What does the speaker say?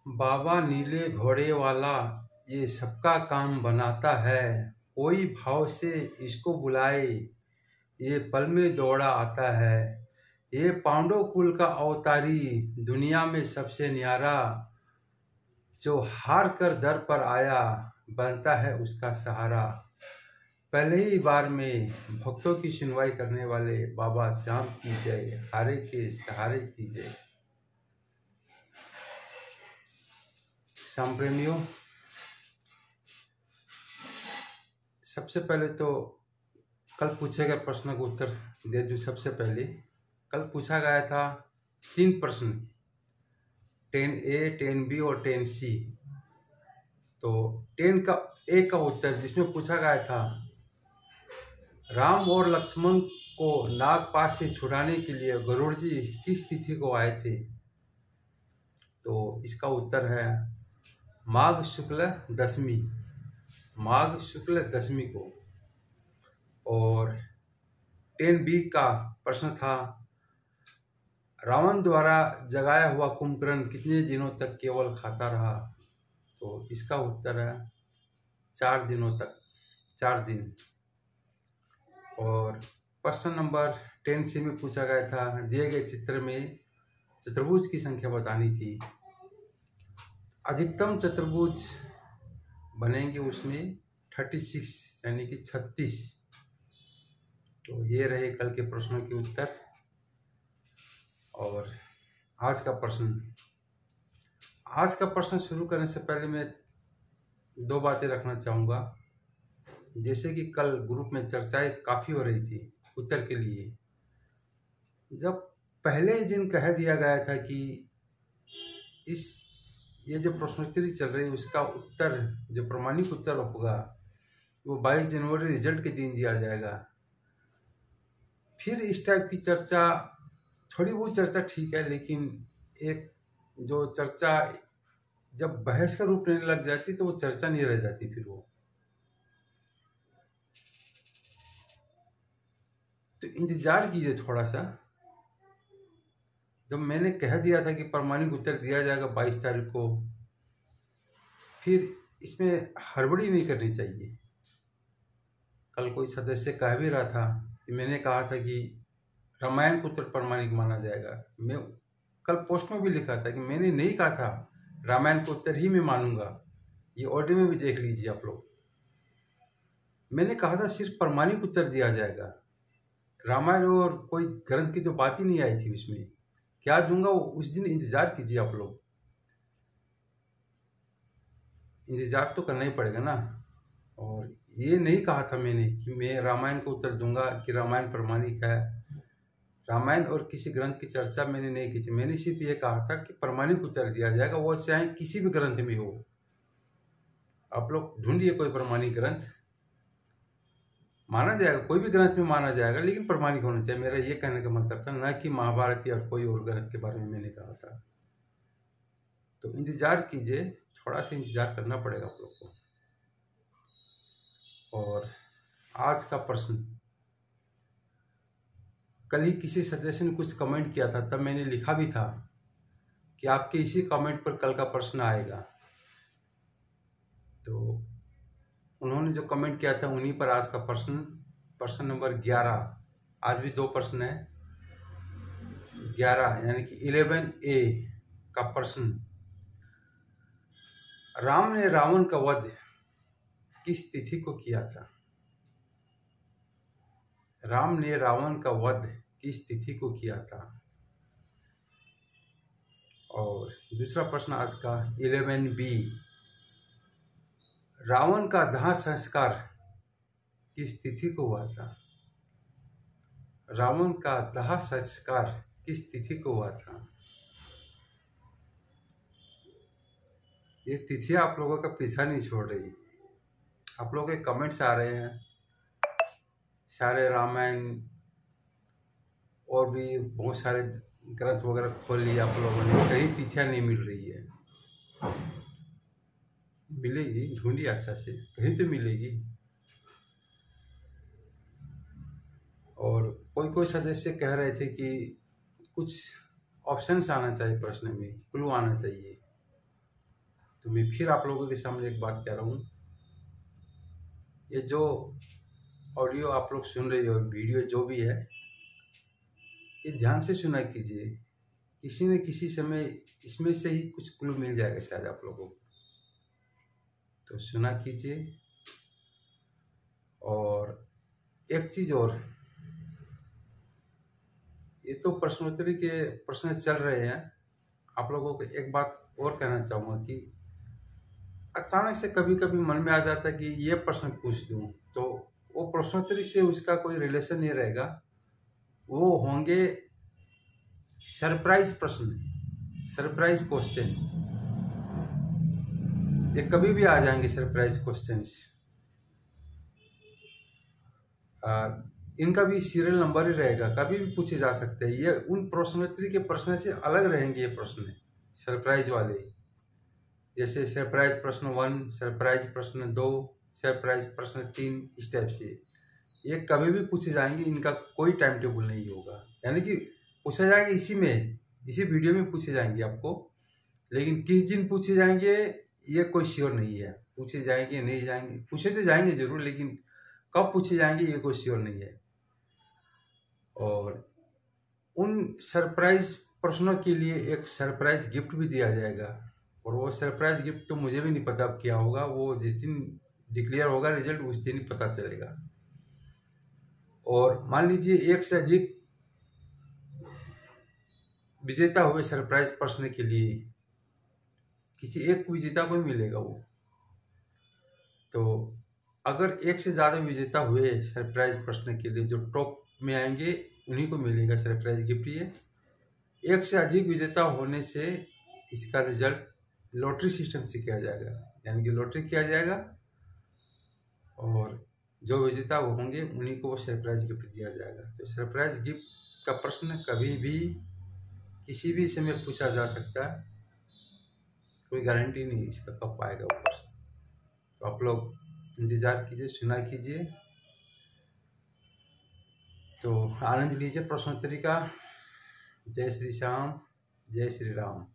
बाबा नीले घोड़े वाला ये सबका काम बनाता है। कोई भाव से इसको बुलाए ये पल में दौड़ा आता है। ये पांडव कुल का अवतारी दुनिया में सबसे न्यारा, जो हार कर दर पर आया बनता है उसका सहारा। पहले ही बार में भक्तों की सुनवाई करने वाले बाबा श्याम की जय, हारे के सहारे की जय। श्याम प्रेमियों, सबसे पहले तो कल पूछे गए प्रश्न का उत्तर दे दूं। सबसे पहले कल पूछा गया था 3 प्रश्न, 10A, 10B और 10C। तो 10A का उत्तर जिसमें पूछा गया था राम और लक्ष्मण को नागपाश से छुड़ाने के लिए गरुड़ जी किस तिथि को आए थे, तो इसका उत्तर है माघ शुक्ल दशमी, माघ शुक्ल दशमी को। और 10B का प्रश्न था रावण द्वारा जगाया हुआ कुंभकर्ण कितने दिनों तक केवल खाता रहा, तो इसका उत्तर है 4 दिनों तक, 4 दिन। और प्रश्न नंबर 10C में पूछा गया था दिए गए चित्र में चतुर्भुज की संख्या बतानी थी। अधिकतम चतुर्भुज बनेंगे उसमें 36 यानी कि 36। तो ये रहे कल के प्रश्नों के उत्तर। और आज का प्रश्न शुरू करने से पहले मैं 2 बातें रखना चाहूँगा। जैसे कि कल ग्रुप में चर्चाएं काफ़ी हो रही थी उत्तर के लिए। जब पहले ही दिन कह दिया गया था कि ये जो प्रश्नोत्तरी चल रही है उसका उत्तर, जो प्रमाणिक उत्तर होगा वो 22 जनवरी रिजल्ट के दिन दिया जाएगा। फिर इस टाइप की चर्चा, थोड़ी बहुत चर्चा ठीक है, लेकिन एक जो चर्चा जब बहस का रूप लेने लग जाती तो वो चर्चा नहीं रह जाती। फिर वो तो इंतजार कीजिए थोड़ा सा। जब मैंने कह दिया था कि प्रमाणिक उत्तर दिया जाएगा 22 तारीख को, फिर इसमें हड़बड़ी नहीं करनी चाहिए। कल कोई सदस्य कह भी रहा था कि मैंने कहा था कि रामायण को उत्तर प्रमाणिक माना जाएगा। मैं कल पोस्ट में भी लिखा था कि मैंने नहीं कहा था रामायण को उत्तर ही मैं मानूंगा। ये ऑडियो में भी देख लीजिए आप लोग। मैंने कहा था सिर्फ प्रमाणिक उत्तर दिया जाएगा, रामायण और कोई ग्रंथ की तो बात ही नहीं आई थी उसमें। क्या दूंगा वो उस दिन इंतजार कीजिए आप लोग, इंतजार तो करना ही पड़ेगा ना। और ये नहीं कहा था मैंने कि मैं रामायण को उत्तर दूंगा कि रामायण प्रमाणिक है। रामायण और किसी ग्रंथ की चर्चा मैंने नहीं की थी। मैंने सिर्फ ये कहा था कि प्रमाणिक उत्तर दिया जाएगा, वो चाहे किसी भी ग्रंथ में हो। आप लोग ढूंढिए कोई प्रमाणिक ग्रंथ, माना जाएगा, कोई भी ग्रंथ में माना जाएगा, लेकिन प्रमाणिक होना चाहिए। मेरा ये कहने का मतलब था, न कि महाभारत या कोई और ग्रंथ के बारे में मैंने कहा था। तो इंतजार कीजिए, थोड़ा सा इंतजार करना पड़ेगा आप लोग को। और आज का प्रश्न, कल ही किसी सदस्य ने कुछ कमेंट किया था, तब मैंने लिखा भी था कि आपके इसी कमेंट पर कल का प्रश्न आएगा। तो उन्होंने जो कमेंट किया था उन्हीं पर आज का प्रश्न नंबर 11। आज भी 2 प्रश्न है। 11 यानी कि 11A का प्रश्न, राम ने रावण का वध किस तिथि को किया था? राम ने रावण का वध किस तिथि को किया था? और दूसरा प्रश्न आज का 11B, रावण का दाह संस्कार किस तिथि को हुआ था? रावण का दाह संस्कार किस तिथि को हुआ था? ये तिथि आप लोगों का पीछा नहीं छोड़ रही। आप लोगों के कमेंट्स आ रहे हैं, सारे रामायण और भी बहुत सारे ग्रंथ वगैरह खोल लिए आप लोगों ने, कहीं तिथियां नहीं मिल रही है। मिलेगी, ढूंढिए अच्छा से, कहीं तो मिलेगी। और कोई सदस्य कह रहे थे कि कुछ ऑप्शंस आना चाहिए प्रश्न में, क्लू आना चाहिए। तो मैं फिर आप लोगों के सामने एक बात कह रहा हूँ, ये जो ऑडियो आप लोग सुन रहे हो, वीडियो जो भी है, ये ध्यान से सुना कीजिए। किसी न किसी समय इसमें से ही कुछ क्लू मिल जाएगा शायद आप लोगों को, तो सुना कीजिए। और एक चीज़ और, ये तो प्रश्नोत्तरी के प्रश्न चल रहे हैं, आप लोगों को एक बात और कहना चाहूँगा कि अचानक से कभी कभी मन में आ जाता है कि ये प्रश्न पूछ दूँ, तो वो प्रश्नोत्तरी से उसका कोई रिलेशन नहीं रहेगा, वो होंगे सरप्राइज प्रश्न, सरप्राइज क्वेश्चन। ये कभी भी आ जाएंगे सरप्राइज क्वेश्चंस। इनका भी सीरियल नंबर ही रहेगा, कभी भी पूछे जा सकते हैं। ये उन प्रश्नोत्तरी के प्रश्न से अलग रहेंगे ये प्रश्न, सरप्राइज वाले। जैसे सरप्राइज प्रश्न 1, सरप्राइज प्रश्न 2, सरप्राइज प्रश्न 3, इस टाइप से ये कभी भी पूछे जाएंगे। इनका कोई टाइम टेबल नहीं होगा, यानी कि पूछा जाएगा इसी वीडियो में पूछे जाएंगे आपको, लेकिन किस दिन पूछे जाएंगे ये कोई श्योर नहीं है। पूछे जाएंगे नहीं जाएंगे, पूछे तो जाएंगे जरूर, लेकिन कब पूछे जाएंगे ये कोई श्योर नहीं है। और उन सरप्राइज प्रश्नों के लिए एक सरप्राइज गिफ्ट भी दिया जाएगा, और वो सरप्राइज गिफ्ट तो मुझे भी नहीं पता अब क्या होगा, वो जिस दिन डिक्लेयर होगा रिजल्ट उस दिन ही पता चलेगा। और मान लीजिए एक से अधिक विजेता हुए सरप्राइज प्रश्न के लिए, किसी एक विजेता को ही मिलेगा वो। तो अगर एक से ज़्यादा विजेता हुए सरप्राइज प्रश्न के लिए, जो टॉप में आएंगे उन्हीं को मिलेगा सरप्राइज गिफ्ट। ये एक से अधिक विजेता होने से इसका रिजल्ट लॉटरी सिस्टम से किया जाएगा, यानी कि लॉटरी किया जाएगा, और जो विजेता होंगे उन्हीं को वो सरप्राइज गिफ्ट दिया जाएगा। तो सरप्राइज गिफ्ट का प्रश्न कभी भी किसी भी समय पूछा जा सकता है, कोई गारंटी नहीं इसका कब आएगा वो प्रश्न। तो आप लोग इंतजार कीजिए, सुना कीजिए, तो आनंद लीजिए प्रश्नोत्तरी का। जय श्री श्याम, जय श्री राम।